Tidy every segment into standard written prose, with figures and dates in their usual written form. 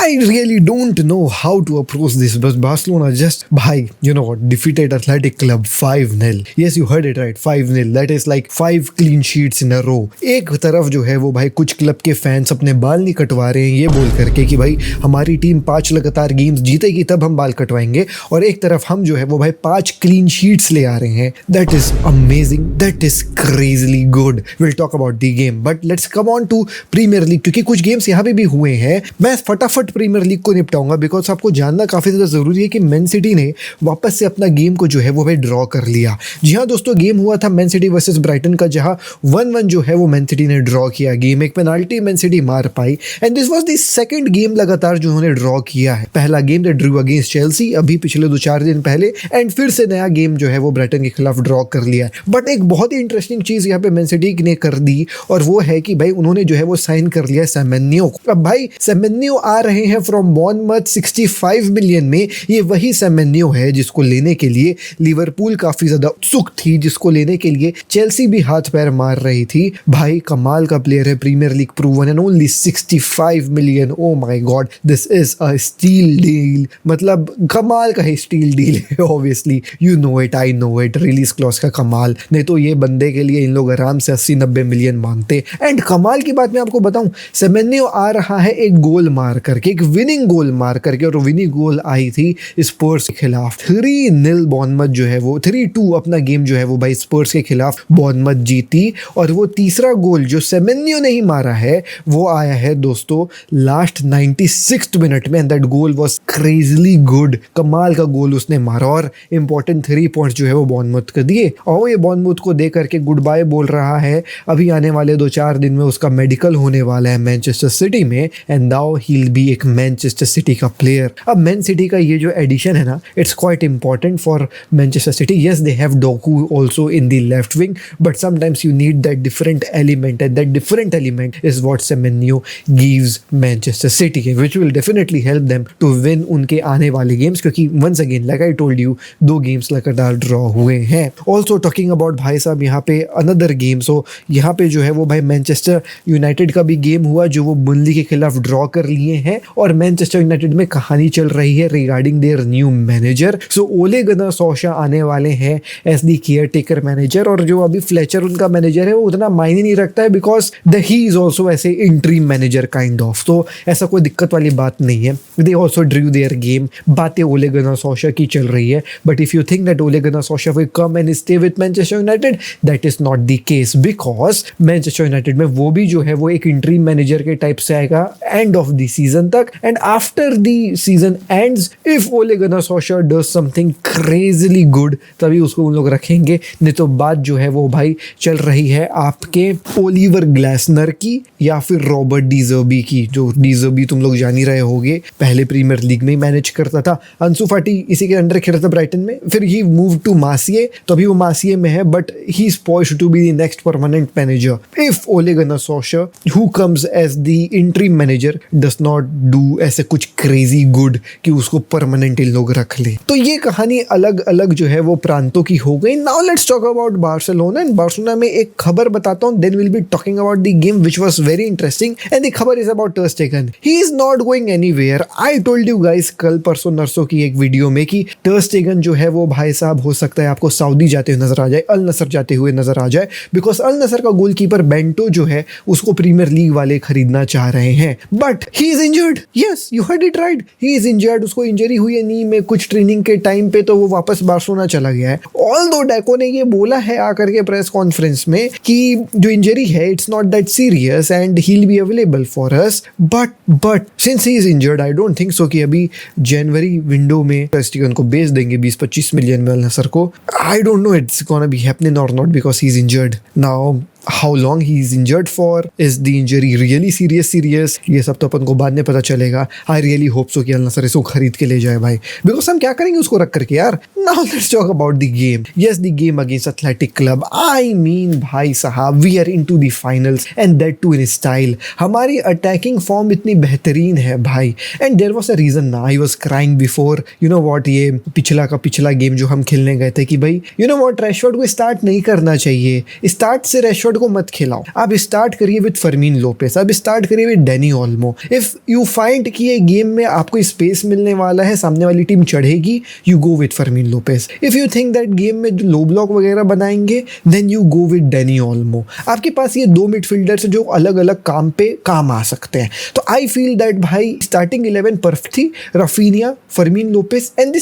I really don't know how to approach this, but Barcelona just, bhai, you know what, defeated Athletic Club 5-0. Yes, you heard it right, 5-0. That is like 5 clean sheets in a row. एक तरफ जो है वो भाई कुछ club के fans अपने बाल नहीं कटवा रहे हैं ये बोल करके कि भाई हमारी टीम 5 लगातार गेम्स जीतेगी तब हम बाल कटवाएंगे, और एक तरफ हम जो है वो भाई 5 क्लीन शीट्स ले आ रहे हैं. That is amazing. That is crazily good. We'll talk about the game, but let's come on to premier league, क्योंकि कुछ गेम्स यहाँ पे भी हुए हैं. मैं फटाफट प्रीमियर लीग को निपटाऊंगा बिकॉज आपको जानना काफी ज्यादा जरूरी है कि मैन सिटी ने वापस से अपना गेम को जो है वो भाई ड्रॉ कर लिया. जी हाँ दोस्तों, गेम हुआ था मैन सिटी वर्सेस ब्राइटन का, जहां 1-1 जो है वो मैन सिटी ने ड्रॉ किया. गेम एक पेनाल्टी मैन सिटी मार पाई, and this was the second game लगातार जो उन्होंने ड्रॉ किया है. पहला game they drew against Chelsea अभी पिछले 2-4 दिन पहले, एंड फिर से नया गेम जो है वो ब्राइटन के खिलाफ ड्रॉ कर लिया. बट एक बहुत ही इंटरेस्टिंग चीज यहाँ पे मैन सिटी ने कर दी, और वो है कि भाई उन्होंने जो है वो साइन कर लिया सेमेन्यो. अब भाई सेमेन्यो आ रहे हैं फ्रॉम बॉर्नमथ 65 मिलियन में. ये वही सेमेन्यो है जिसको लेने के लिए लिवरपूल काफी ज्यादा उत्सुक थी, जिसको लेने के लिए चेल्सी भी हाथ पैर मार रही थी. भाई कमाल का प्लेयर है, premier league proven, and only 65 million. Oh my God, this is a steal deal. मतलब कमाल का है, स्टील डील है. Obviously you know it, I know it. Release clause का कमाल, नहीं तो ये बंदे के लिए इन लोग आराम से 80-90 मिलियन मांगते. एंड कमाल की बात मैं आपको बताऊं, सेमेन्यो आ रहा है एक गोल मार करके, एक विनिंग गोल मार करके, और विनिंग गोल आई थी स्पर्स के खिलाफ. 3-0 बॉर्नमथ जो है वो 3-2 अपना गेम जो है वो भाई स्पर्स के खिलाफ बॉर्नमथ जीती. और वो तीसरा गोल जो सेमेन्यो ने ही मारा है वो आया है दोस्तों लास्ट 96 मिनट में, and that goal was crazily good. कमाल का गोल उसने मारा, और इंपॉर्टेंट 3 पॉइंट्स जो है वो बॉर्नमथ को दिए. और ये बॉर्नमथ को दे करके गुड बाय बोल रहा है. अभी आने वाले 2-4 दिन में उसका मेडिकल होने वाला है मैनचेस्टर सिटी में, and now he will be एक मैनचेस्टर सिटी का प्लेयर. अब मैन सिटी का ये जो एडिशन है ना, it's quite important for Manchester City. Yes, they have Doku also in the left wing, but sometimes you need that different element, and that different element is what Semenyo gives Manchester City, which will definitely help them to win उनके आने वाले games, क्योंकि once again like I told you 2 games लगातार draw हुए हैं. Also talking about भाई साहब यहाँ पे अनदर गेम, सो यहाँ पे जो है वो भाई मैनचेस्टर यूनाइटेड का भी गेम हुआ जो वो बुनली के खिलाफ ड्रॉ कर लिए हैं. और मैनचेस्टर यूनाइटेड में कहानी चल रही है regarding their new manager. So Ole Gunnar Solskjaer आने वाले हैं as the caretaker manager, और जो अभी फ्लेचर उनका मैनेजर है वो उतना मायने नहीं रखता है, बिकॉज ही इज ऑल्सो ऐसे इंट्रीम मैनेजर काइंड ऑफ. तो ऐसा कोई दिक्कत वाली बात नहीं है. They also drew their game. बातें ओले गुनार सोल्शायर की चल रही है, but if you think that Ole Gunnar Solskjaer will come and stay with Manchester United, that is not the case, because Manchester United में वो भी जो है वो एक इंट्रीम मैनेजर के टाइप से आएगा एंड ऑफ द सीजन तक. And after the season ends, if Ole Gunnar Solskjaer does something crazily good, तभी उसको उन लोग रखेंगे. नहीं तो बात जो है वो भाई चल रही है आपके ओलिवर ग्लासनर की या फिर रॉबर्ट डी ज़र्बी की. जो डी ज़र्बी तुम लोग जान ही रहे होगे, पहले प्रीमियर लीग में ही मैनेज करता था. अंसु फाटी इसी के अंडर खेला था ब्राइटन में, फिर ही मूव टू मार्सिये, तो अभी वो मार्सिये में है, but he is poised to be the next permanent manager. If Ole Gunnar Solskjaer who comes as the interim manager does not do ऐसे कुछ क्रेजी गुड कि उसको परमानेंट इन लोग रख ले. तो ये कहानी अलग अलग जो है वो प्रांतों की हो गई. Now let's talk about Barcelona. And Barcelona में एक खबर बताता हूँ, then will be talking about the game which was very interesting, and the खबर is about Ter Stegen. He is not going anywhere. I told you guys कल परसों नरसों की एक वीडियो में कि टर स्टेगन जो है वो भाई साहब हो सकता है आपको सऊदी जाते हुए नजर आ जाए, अल नसर जाते हुए नजर आ जाए, बिकॉज अल नसर का गोलकीपर बेंटो जो है उसको प्रीमियर लीग वाले खरीदना चाह रहे हैं. But he is injured. Yes, you heard it right, he is injured. उसको इंजरी हुई है नी में कुछ ट्रेनिंग के टाइम पे, तो वो वापस बार्सिलोना चला गया है. ऑल्दो डेको ने ये बोला है आकर के प्रेस कॉन्फ्रेंस में कि जो इंजरी है it's not that serious and he will be available for us. But since he is injured, I don't think so कि अभी जनवरी विंडो में टर स्टेगन को बेच देंगे 20-25 मिलियन में अल नसर को. I don't know it's gonna be happening और not, because he is injured. Now how long he is injured for, is the injury really serious, ये सब तो अपन को बाद में पता चलेगा. I really hope so कि अल नसर इसको खरीद के ले जाए भाई, बिकॉज हम क्या करेंगे उसको रख करके यार. Now let's talk about the game. Yes, the game against Athletic Club. I mean भाई साहब, we are into the finals and that too in style. हमारी attacking form इतनी बेहतरीन है भाई, and there was a reason ना I was crying before. You know what, ये पिछला गेम जो हम खेलने गए थे कि भाई you know what, रैशफोर्ड को स्टार्ट नहीं करना चाहिए. स्टार्ट से रैशफोर्ड हालांड को मत खिलाओ, आप स्टार्ट करिए विद फर्मीन लोपेस, आप स्टार्ट करिए with Dani Olmo. If you find कि ये गेम में आपको स्पेस मिलने वाला है, सामने वाली टीम चढ़ेगी, you go with Fermin Lopez. If you think that game में जो लो ब्लॉक वगैरह बनाएंगे, then you go with Dani Olmo. आपके पास ये दो मिडफील्डर्स जो अलग अलग काम पे काम आ सकते हैं। तो आई फील दैट भाई स्टार्टिंग 11 परफेक्ट थी, Raphinha, Fermin Lopez and the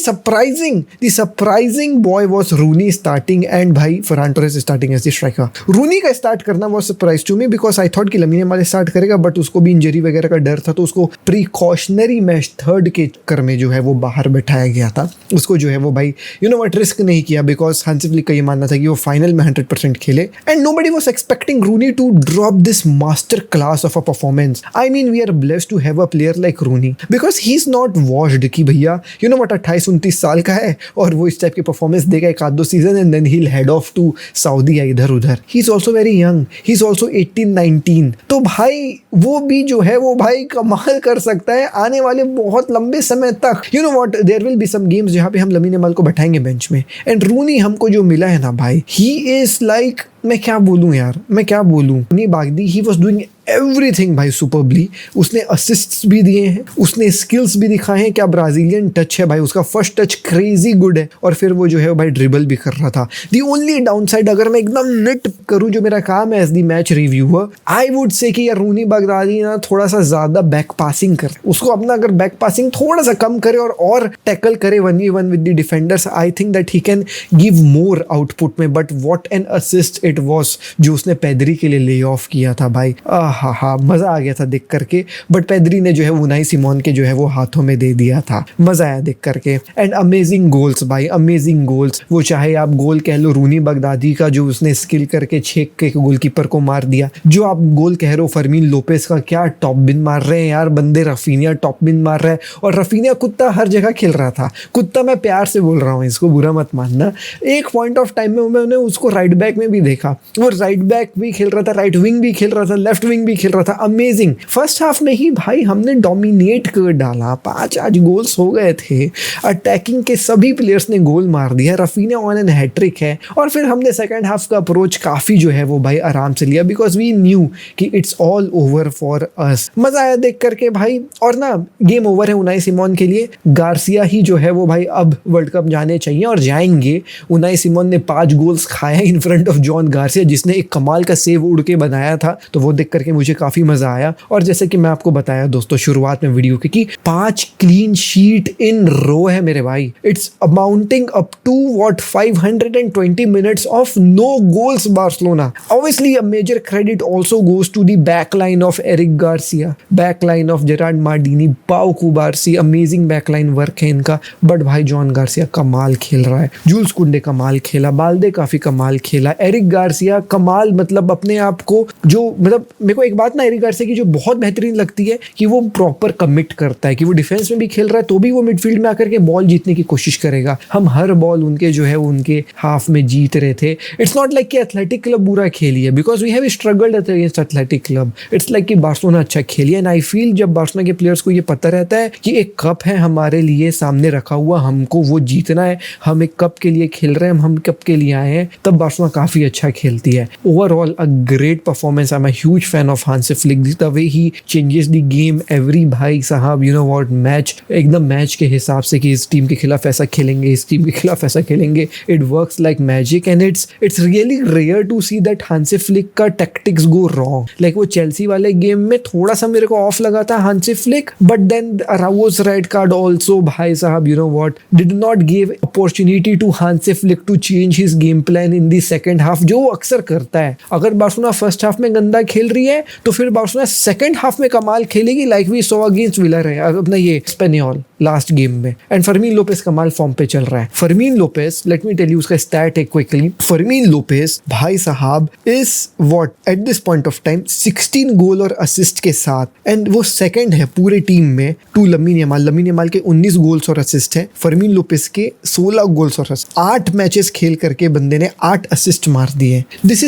surprising boy was Rooney starting and भाई Ferran Torres starting as the striker. Rooney का स्टार्ट करना was surprise to me because I thought कि Lamine Yamal start करेगा, but उसको भी injury वगैरह का डर था, तो उसको प्रिकॉशनरी मैच थर्ड के चक्कर में जो है वो बाहर बैठाया गया था। उसको जो है वो भाई यू नो व्हाट रिस्क नहीं किया बिकॉज हांसी फ्लिक का ये मानना था कि वो फाइनल में 100% खेले and nobody was expecting Rooney to drop this master class of a performance. I mean we are blessed to have a player like Rooney because he is not washed कि भैया यू नो व्हाट 28-29 साल का है और वो इस type की performance देगा एक आध दो season and then he will head off to Saudi या इधर उधर। He is also very young, he is also 18-19, तो भाई वो भी जो है वो भाई कमाल कर सकता है आने वाले बहुत लंबे समय तक। You know what, there will be some games जहाँ पे हम लमीन यमाल को बैठाएंगे बेंच में एंड रूनी हमको जो मिला है ना भाई, ही इज लाइक, मैं क्या बोलूं यार, मैं क्या बोलूं, नहीं Bagdi, he was doing everything भाई सुपरबली। उसने असिस्ट्स भी दिए हैं, उसने स्किल्स भी दिखाए हैं, क्या ब्राजीलियन टच है भाई, उसका फर्स्ट टच क्रेजी गुड है और फिर वो जो है भाई ड्रिबल भी कर रहा था। दी ओनली डाउनसाइड अगर मैं एकदम निट करूं जो मेरा काम है as the match reviewer, I would say कि यार रूनी बगदादी ना थोड़ा सा ज्यादा बैक पासिंग करे, उसको अपना अगर बैक पासिंग थोड़ा सा कम करे और टैकल करे 1v1 with the defenders, I think that he can give more output में। But what an assist it was जो उसने पेदरी के लिए ले ऑफ किया था भाई, हाँ मजा आ गया था देख करके। बट पेदरी ने जो है उनाई सिमोन के जो है वो हाथों में दे दिया था, मजा आया देख करके। एंड अमेजिंग गोल्स भाई, अमेजिंग गोल्स, वो चाहे आप गोल कह लो रूनी बगदादी का जो उसने स्किल करके छेक के गोलकीपर को मार दिया, जो आप गोल कह रहे हो फर्मीन लोपेस का, क्या टॉप बिन मार रहे हैं यार बंदे, रफीनिया टॉप बिन मार रहा है और रफीनिया कुत्ता हर जगह खेल रहा था। कुत्ता मैं प्यार से बोल रहा हूँ, इसको बुरा मत मानना। एक पॉइंट ऑफ टाइम में मैंने उसको राइट बैक में भी देखा, वो राइट बैक भी खेल रहा था, राइट विंग भी खेल रहा था, लेफ्ट विंग भी खेल रहा था। अमेजिंग। फर्स्ट हाफ में ही भाई हमने डोमिनेट कर डाला, 5 गोल्स हो गए थे, अटैकिंग के सभी प्लेयर्स ने गोल मार दिया, रफीनिया ऑन एन हैट्रिक है। और फिर हमने सेकंड हाफ का अप्रोच काफी जो है वो भाई आराम से लिया बिकॉज वी न्यू कि it's all over for us. मजा आया देख करके भाई। और ना गेम ओवर है उनाई सिमोन के लिए, गार्सिया ही जो है वो भाई अब वर्ल्ड कप जाने चाहिए और जाएंगे। उनाई सिमोन ने 5 गोल्स खाया in front of John Garcia जिसने एक कमाल का सेव उड़ के बनाया था, तो वो देख करके मुझे काफी मजा आया। और जैसे कि मैं आपको बताया दोस्तों शुरुआत में वीडियो की कि 5 क्लीन शीट इन रो है मेरे भाई। It's amounting up to what 520 minutes of no goals Barcelona. Obviously a major credit also goes to the backline of Eric Garcia, backline of Gerard Martin, Pau Cubarsi, amazing backline work है इनका। But भाई John Garcia कमाल खेल रहा है, joules कुंडे कमाल खेला, बाल्दे काफी कमाल खेला, एरिक गार्सिया कमाल, मतलब अपने आप को जो, मतलब मेरे को एक बात ना एरिक गार्सिया की जो बहुत बेहतरीन लगती है कि वो प्रॉपर कमिट करता है कि वो डिफेंस में भी खेल रहा है तो भी वो मिडफील्ड में आकर के बॉल जीतने की कोशिश करेगा। हम हर बॉल उनके जो है उनके हाफ में जीत रहे थे। इट्स नॉट लाइक कि एथलेटिक क्लब बुरा खेली है because we have struggled against Athletic Club. It's like कि बार्सिलोना अच्छा खेली है एंड आई फील जब बार्सिलोना के प्लेयर्स को ये पता रहता है कि एक कप है हमारे लिए सामने रखा हुआ, हमको वो जीतना है, हम एक कप के लिए खेल रहे हैं, हम कप के लिए आए हैं, तब बार्सिलोना काफी अच्छा खेलती है। Overall a great performance. I am a huge fan of Hansi Flick, the way he changes the game every भाई साहब, यू नो व्हाट, मैच एकदम मैच के हिसाब से कि इस टीम के खिलाफ ऐसा खेलेंगे, इस टीम के खिलाफ ऐसा खेलेंगे। It works like magic and it's really rare to see that Hansi Flick का टैक्टिक्स गो रॉन्ग। लाइक वो चेल्सी वाले गेम में थोड़ा सा मेरे को ऑफ लगा था Hansi Flick, but then Araujo red card also भाई साहब, you know what, did not give opportunity to Hansi Flick to change his game plan in the second half, जो वो अक्सर करता है। अगर बार्सिलोना फर्स्ट हाफ में गंदा खेल रही है तो फिर बार्सिलोना सेकंड हाफ में कमाल खेलेगी, like we saw against Villarreal अपना ये स्पेनियोल लास्ट गेम में। एंड फर्मीन लोपेस कमाल फॉर्म पे चल रहा है। Fermin Lopez, let me tell you उसका स्टैट है क्विकली। फर्मीन लोपेस भाई साहब is what at this point of time 16 goal और असिस्ट के साथ, एंड वो सेकंड है पूरे टीम में to lamin Yamal. Lamin Yamal के 19 गोल्स और असिस्ट है, फर्मीन लोपेस के 16 गोल्स और असिस्ट। 8 मैचेस खेल करके बंदे ने 8 असिस्ट मार दिए। दिए। This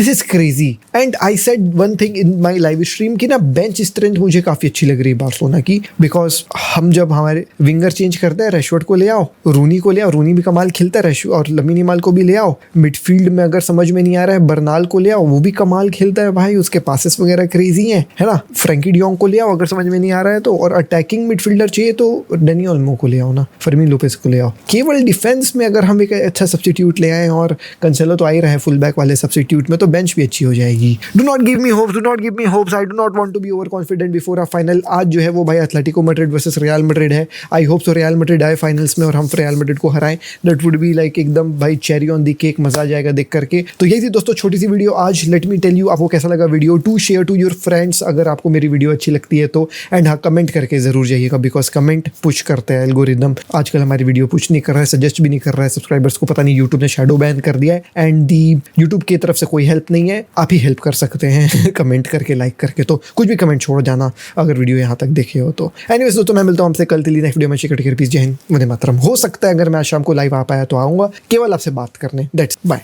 is crazy. And I said one thing in my live stream कि ना बेंच स्ट्रेंथ मुझे काफी अच्छी लग रही है बार्सिलोना की, बिकॉज हम जब हमारे विंगर चेंज करते हैं, रेशवर्ड को ले आओ, रूनी को ले आओ, रूनी भी कमाल खेलता है, और लमीन यमाल को भी ले आओ, मिडफील्ड में अगर समझ में नहीं आ रहा है बर्नाल को ले आओ, वो भी कमाल खेलता है भाई, उसके पासेस वगैरह क्रेजी हैं, है ना। फ्रैंकी डियोंग को ले आओ अगर समझ में नहीं आ रहा है तो, और अटैकिंग मिडफील्डर चाहिए तो डेनी ओल्मो को ले आओ ना, फर्मीन लोपेस को ले आओ। केवल डिफेंस में अगर हम एक अच्छा सब्स्टिट्यूट ले आए, और कैंसेलो तो आ ही रहा है फुल बैक वाले सब्स्टिट्यूट में, तो बेंच भी अच्छी हो जाएगी। Do not give me hopes, I do not want to be over confident before a final. आज जो है वो भाई Atletico Madrid versus Real Madrid है। I hope so Real Madrid आए फाइनल्स में और हम रियल मैड्रिड को हराएं। दैट वुड बी लाइक एकदम भाई चेरी ऑन द केक, मजा आ जाएगा देख करके। तो यही थी दोस्तों छोटी सी वीडियो आज। लेट मी टेल यू आपको कैसा लगा video. To share to your friends अगर आपको मेरी वीडियो अच्छी लगती है तो। एंड हाँ, कमेंट करके जरूर जाइएगा, बिकॉज कमेंट पुश करते हैं एल्गोरिदम। आजकल हमारी वीडियो पुश नहीं कर रहा है, सजेस्ट भी नहीं कर रहा है। सब्सक्राइबर्स को पता नहीं यूट्यूब ने शैडो बैन कर दिया है, एंड दी यूट्यूब की तरफ से कोई हेल्प नहीं है, आप ही हेल्प कर सकते हैं कमेंट करके, लाइक करके। तो कुछ भी कमेंट छोड़ जाना अगर वीडियो यहाँ तक देखे हो तो। एनीवेज दोस्तों, मैं मिलता हूँ आपसे कल नेक्स्ट वीडियो में। शिकर पीस, जय हिंद, वंदे मातरम। हो सकता है अगर मैं शाम को लाइव आ पाया तो आऊँगा केवल आपसे बात करने। That's bye.